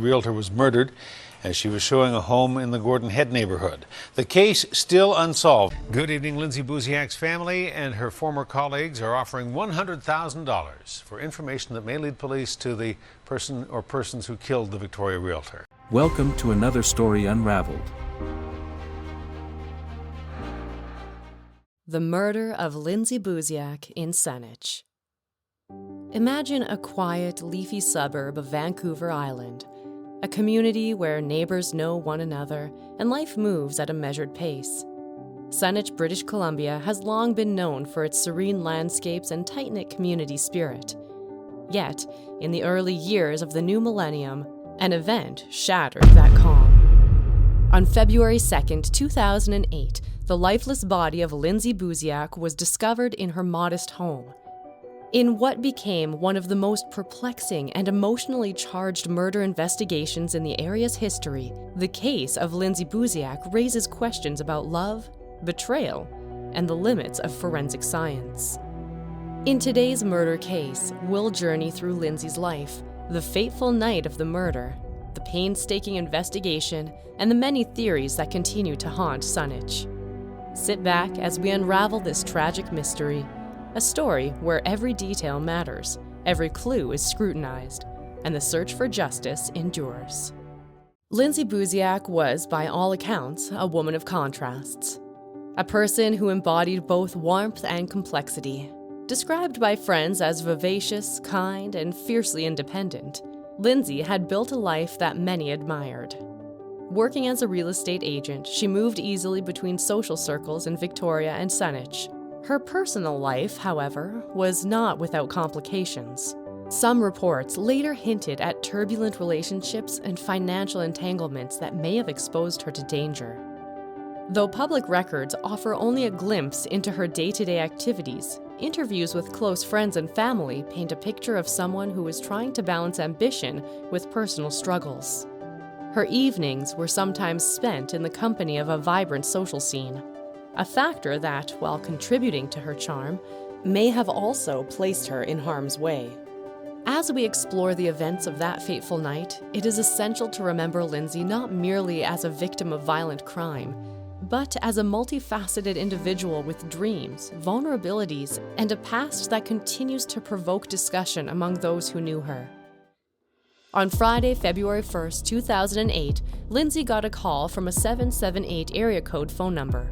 Realtor was murdered as she was showing a home in the Gordon Head neighborhood. The case still unsolved. Good evening. Lindsay Buziak's family and her former colleagues are offering $100,000 for information that may lead police to the person or persons who killed the Victoria realtor. Welcome to another story unraveled. The murder of Lindsay Buziak in Saanich. Imagine a quiet, leafy suburb of Vancouver Island, a community where neighbors know one another and life moves at a measured pace. Saanich, British Columbia has long been known for its serene landscapes and tight-knit community spirit. Yet, in the early years of the new millennium, an event shattered that calm. On February 2nd, 2008, the lifeless body of Lindsay Buziak was discovered in her modest home. In what became one of the most perplexing and emotionally charged murder investigations in the area's history, the case of Lindsay Buziak raises questions about love, betrayal, and the limits of forensic science. In today's murder case, we'll journey through Lindsay's life, the fateful night of the murder, the painstaking investigation, and the many theories that continue to haunt Saanich. Sit back as we unravel this tragic mystery, a story where every detail matters, every clue is scrutinized, and the search for justice endures. Lindsay Buziak was, by all accounts, a woman of contrasts. A person who embodied both warmth and complexity. Described by friends as vivacious, kind, and fiercely independent, Lindsay had built a life that many admired. Working as a real estate agent, she moved easily between social circles in Victoria and Saanich. Her personal life, however, was not without complications. Some reports later hinted at turbulent relationships and financial entanglements that may have exposed her to danger. Though public records offer only a glimpse into her day-to-day activities, interviews with close friends and family paint a picture of someone who was trying to balance ambition with personal struggles. Her evenings were sometimes spent in the company of a vibrant social scene, a factor that, while contributing to her charm, may have also placed her in harm's way. As we explore the events of that fateful night, it is essential to remember Lindsay not merely as a victim of violent crime, but as a multifaceted individual with dreams, vulnerabilities, and a past that continues to provoke discussion among those who knew her. On Friday, February 1st, 2008, Lindsay got a call from a 778 area code phone number.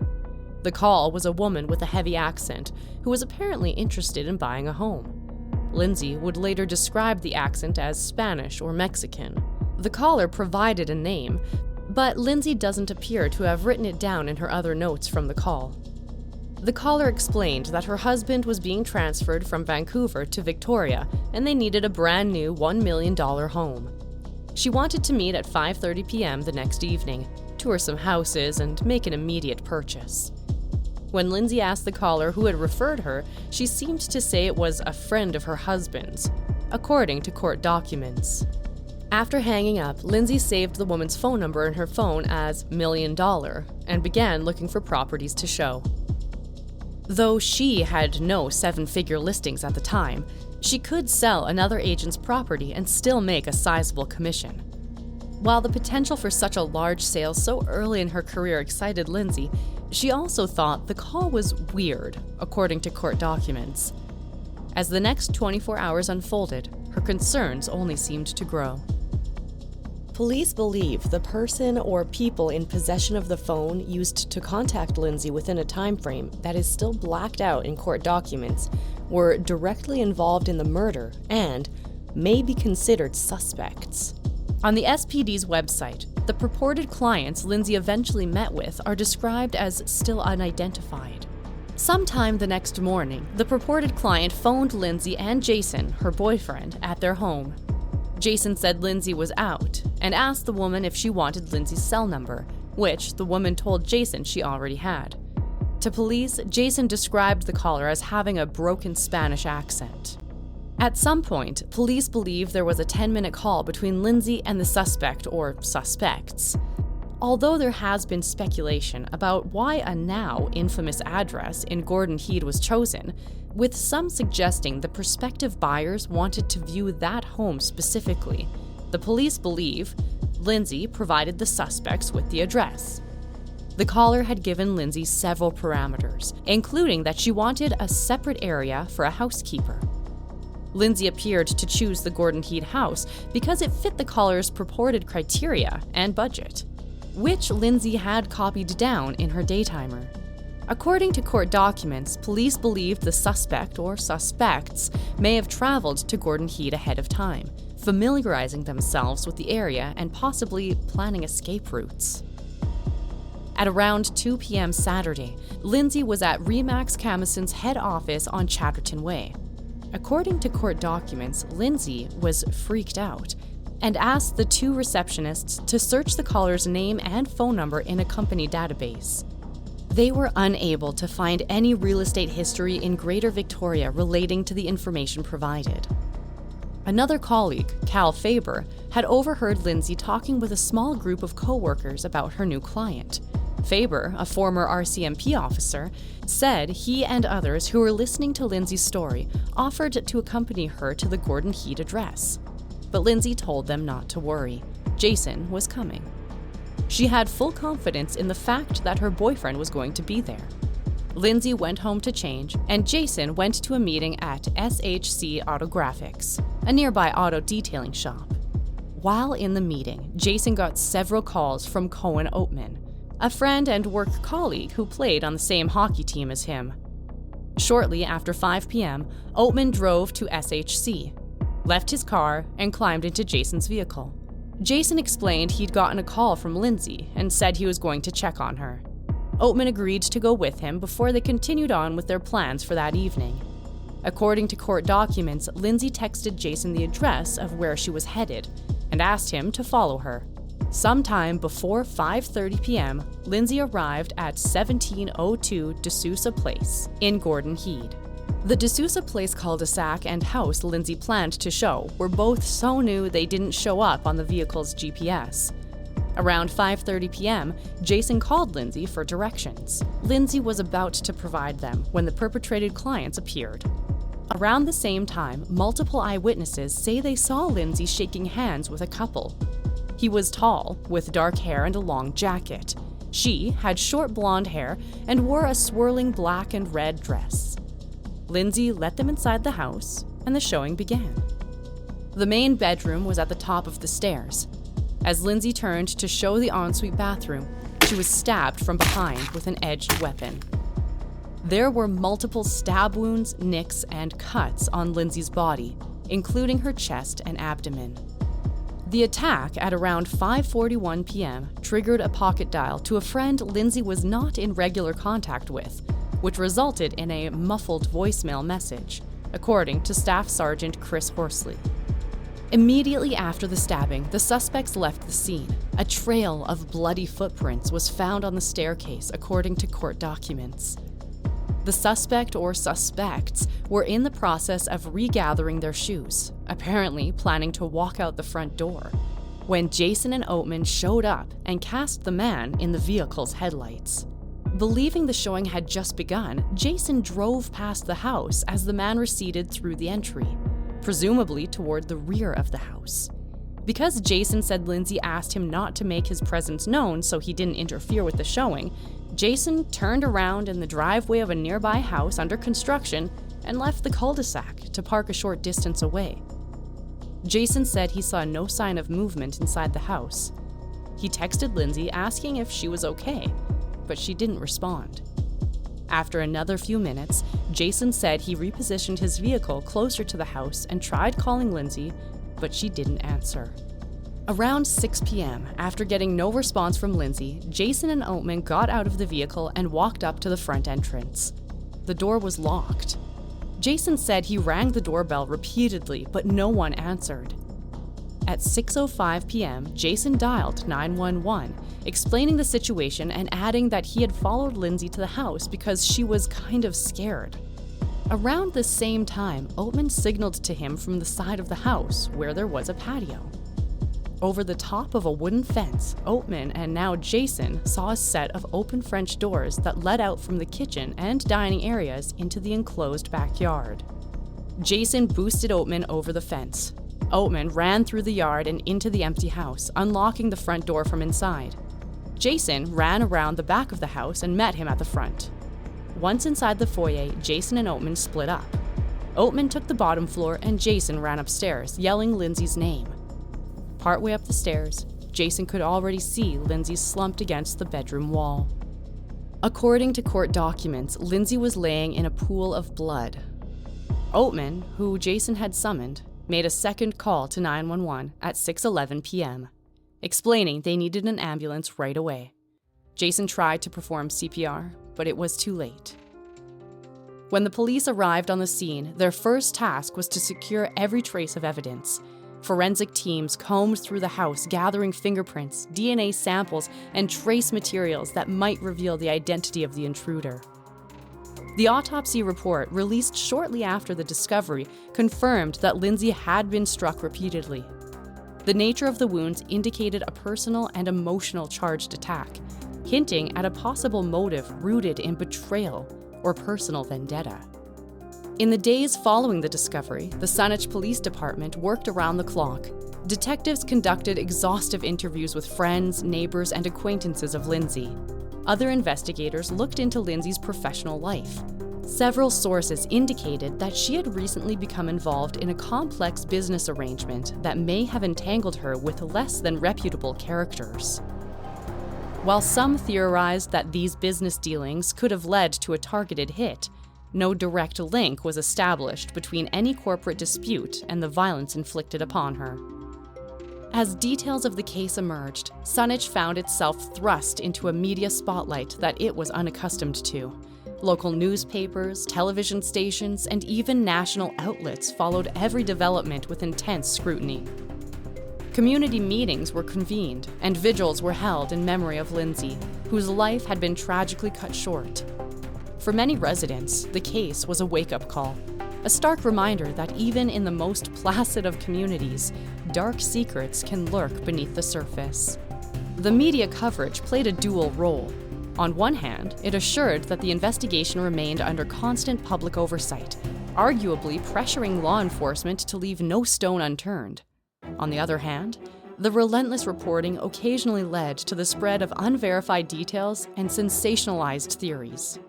The call was a woman with a heavy accent who was apparently interested in buying a home. Lindsay would later describe the accent as Spanish or Mexican. The caller provided a name, but Lindsay doesn't appear to have written it down in her other notes from the call. The caller explained that her husband was being transferred from Vancouver to Victoria and they needed a brand new $1 million home. She wanted to meet at 5:30 p.m. the next evening, tour some houses, and make an immediate purchase. When Lindsay asked the caller who had referred her, she seemed to say it was a friend of her husband's, according to court documents. After hanging up, Lindsay saved the woman's phone number in her phone as $1 million and began looking for properties to show. Though she had no seven-figure listings at the time, she could sell another agent's property and still make a sizable commission. While the potential for such a large sale so early in her career excited Lindsay, she also thought the call was weird, according to court documents. As the next 24 hours unfolded, her concerns only seemed to grow. Police believe the person or people in possession of the phone used to contact Lindsay within a time frame that is still blacked out in court documents were directly involved in the murder and may be considered suspects. On the SPD's website, the purported clients Lindsay eventually met with are described as still unidentified. Sometime the next morning, the purported client phoned Lindsay and Jason, her boyfriend, at their home. Jason said Lindsay was out and asked the woman if she wanted Lindsay's cell number, which the woman told Jason she already had. To police, Jason described the caller as having a broken Spanish accent. At some point, police believe there was a 10-minute call between Lindsay and the suspect or suspects. Although there has been speculation about why a now infamous address in Gordon Head was chosen, with some suggesting the prospective buyers wanted to view that home specifically, The police believe Lindsay provided the suspects with the address. The caller had given Lindsay several parameters, including that she wanted a separate area for a housekeeper. Lindsay appeared to choose the Gordon Heed house because it fit the caller's purported criteria and budget, which Lindsay had copied down in her daytimer. According to court documents, police believed the suspect or suspects may have traveled to Gordon Heed ahead of time, familiarizing themselves with the area and possibly planning escape routes. At around 2 p.m. Saturday, Lindsay was at Remax Camison's head office on Chatterton Way. According to court documents, Lindsay was freaked out and asked the two receptionists to search the caller's name and phone number in a company database. They were unable to find any real estate history in Greater Victoria relating to the information provided. Another colleague, Cal Faber, had overheard Lindsay talking with a small group of co-workers about her new client. Faber, a former RCMP officer, said he and others who were listening to Lindsay's story offered to accompany her to the Gordon Heed address. But Lindsay told them not to worry. Jason was coming. She had full confidence in the fact that her boyfriend was going to be there. Lindsay went home to change, and Jason went to a meeting at SHC Autographics, a nearby auto detailing shop. While in the meeting, Jason got several calls from Cohen Oatman, a friend and work colleague who played on the same hockey team as him. Shortly after 5 p.m., Oatman drove to SHC, left his car, and climbed into Jason's vehicle. Jason explained he'd gotten a call from Lindsay and said he was going to check on her. Oatman agreed to go with him before they continued on with their plans for that evening. According to court documents, Lindsay texted Jason the address of where she was headed and asked him to follow her. Sometime before 5:30 p.m., Lindsay arrived at 1702 DeSouza Place in Gordon Heed. The DeSouza Place cul-de-sac and house Lindsay planned to show were both so new they didn't show up on the vehicle's GPS. Around 5:30 p.m., Jason called Lindsay for directions. Lindsay was about to provide them when the perpetrated clients appeared. Around the same time, multiple eyewitnesses say they saw Lindsay shaking hands with a couple. He was tall, with dark hair and a long jacket. She had short blonde hair and wore a swirling black and red dress. Lindsay let them inside the house, and the showing began. The main bedroom was at the top of the stairs. As Lindsay turned to show the ensuite bathroom, she was stabbed from behind with an edged weapon. There were multiple stab wounds, nicks, and cuts on Lindsay's body, including her chest and abdomen. The attack at around 5:41 p.m. triggered a pocket dial to a friend Lindsay was not in regular contact with, which resulted in a muffled voicemail message, according to Staff Sergeant Chris Horsley. Immediately after the stabbing, the suspects left the scene. A trail of bloody footprints was found on the staircase, according to court documents. The suspect or suspects were in the process of regathering their shoes, apparently planning to walk out the front door, when Jason and Oatman showed up and cast the man in the vehicle's headlights. Believing the showing had just begun, Jason drove past the house as the man receded through the entry, presumably toward the rear of the house. Because Jason said Lindsay asked him not to make his presence known so he didn't interfere with the showing, Jason turned around in the driveway of a nearby house under construction and left the cul-de-sac to park a short distance away. Jason said he saw no sign of movement inside the house. He texted Lindsay asking if she was okay, but she didn't respond. After another few minutes, Jason said he repositioned his vehicle closer to the house and tried calling Lindsay, but she didn't answer. Around 6 p.m., after getting no response from Lindsay, Jason and Oatman got out of the vehicle and walked up to the front entrance. The door was locked. Jason said he rang the doorbell repeatedly, but no one answered. At 6:05 p.m., Jason dialed 911, explaining the situation and adding that he had followed Lindsay to the house because she was kind of scared. Around the same time, Oatman signaled to him from the side of the house where there was a patio. Over the top of a wooden fence, Oatman and now Jason saw a set of open French doors that led out from the kitchen and dining areas into the enclosed backyard. Jason boosted Oatman over the fence. Oatman ran through the yard and into the empty house, unlocking the front door from inside. Jason ran around the back of the house and met him at the front. Once inside the foyer, Jason and Oatman split up. Oatman took the bottom floor and Jason ran upstairs, yelling Lindsay's name. Partway up the stairs, Jason could already see Lindsay slumped against the bedroom wall. According to court documents, Lindsay was laying in a pool of blood. Oatman, who Jason had summoned, made a second call to 911 at 6:11 p.m., explaining they needed an ambulance right away. Jason tried to perform CPR, but it was too late. When the police arrived on the scene, their first task was to secure every trace of evidence. Forensic teams combed through the house, gathering fingerprints, DNA samples, and trace materials that might reveal the identity of the intruder. The autopsy report, released shortly after the discovery, confirmed that Lindsay had been struck repeatedly. The nature of the wounds indicated a personal and emotional charged attack, hinting at a possible motive rooted in betrayal or personal vendetta. In the days following the discovery, the Saanich Police Department worked around the clock. Detectives conducted exhaustive interviews with friends, neighbors, and acquaintances of Lindsay. Other investigators looked into Lindsay's professional life. Several sources indicated that she had recently become involved in a complex business arrangement that may have entangled her with less than reputable characters. While some theorized that these business dealings could have led to a targeted hit, no direct link was established between any corporate dispute and the violence inflicted upon her. As details of the case emerged, Saanich found itself thrust into a media spotlight that it was unaccustomed to. Local newspapers, television stations, and even national outlets followed every development with intense scrutiny. Community meetings were convened, and vigils were held in memory of Lindsay, whose life had been tragically cut short. For many residents, the case was a wake-up call, a stark reminder that even in the most placid of communities, dark secrets can lurk beneath the surface. The media coverage played a dual role. On one hand, it assured that the investigation remained under constant public oversight, arguably pressuring law enforcement to leave no stone unturned. On the other hand, the relentless reporting occasionally led to the spread of unverified details and sensationalized theories.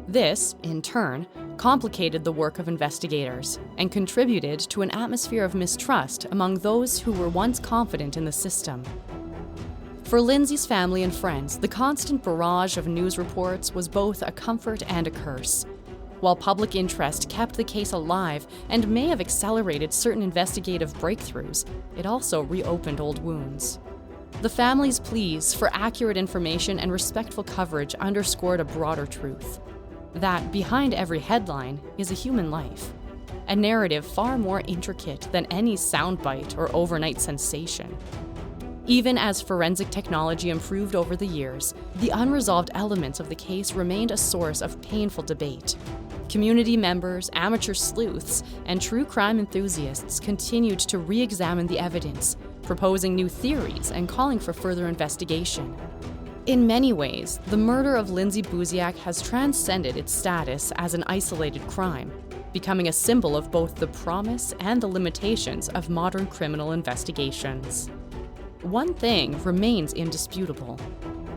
This, in turn, complicated the work of investigators and contributed to an atmosphere of mistrust among those who were once confident in the system. For Lindsay's family and friends, the constant barrage of news reports was both a comfort and a curse. While public interest kept the case alive and may have accelerated certain investigative breakthroughs, it also reopened old wounds. The family's pleas for accurate information and respectful coverage underscored a broader truth: that behind every headline is a human life, a narrative far more intricate than any soundbite or overnight sensation. Even as forensic technology improved over the years, the unresolved elements of the case remained a source of painful debate. Community members, amateur sleuths, and true crime enthusiasts continued to re-examine the evidence, proposing new theories and calling for further investigation. In many ways, the murder of Lindsay Buziak has transcended its status as an isolated crime, becoming a symbol of both the promise and the limitations of modern criminal investigations. One thing remains indisputable: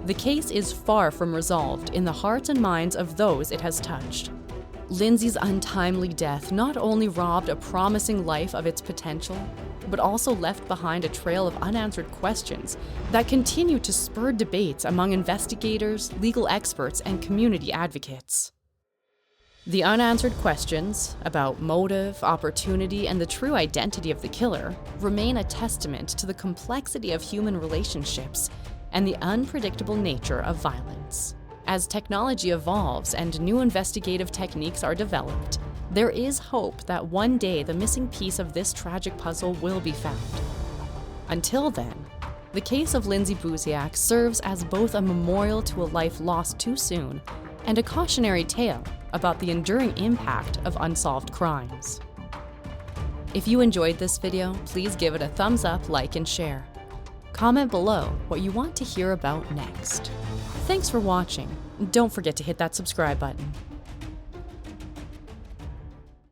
the case is far from resolved in the hearts and minds of those it has touched. Lindsay's untimely death not only robbed a promising life of its potential, but also left behind a trail of unanswered questions that continue to spur debates among investigators, legal experts, and community advocates. The unanswered questions about motive, opportunity, and the true identity of the killer remain a testament to the complexity of human relationships and the unpredictable nature of violence. As technology evolves and new investigative techniques are developed, there is hope that one day the missing piece of this tragic puzzle will be found. Until then, the case of Lindsay Buziak serves as both a memorial to a life lost too soon and a cautionary tale about the enduring impact of unsolved crimes. If you enjoyed this video, please give it a thumbs up, like, and share. Comment below what you want to hear about next. Thanks for watching. Don't forget to hit that subscribe button.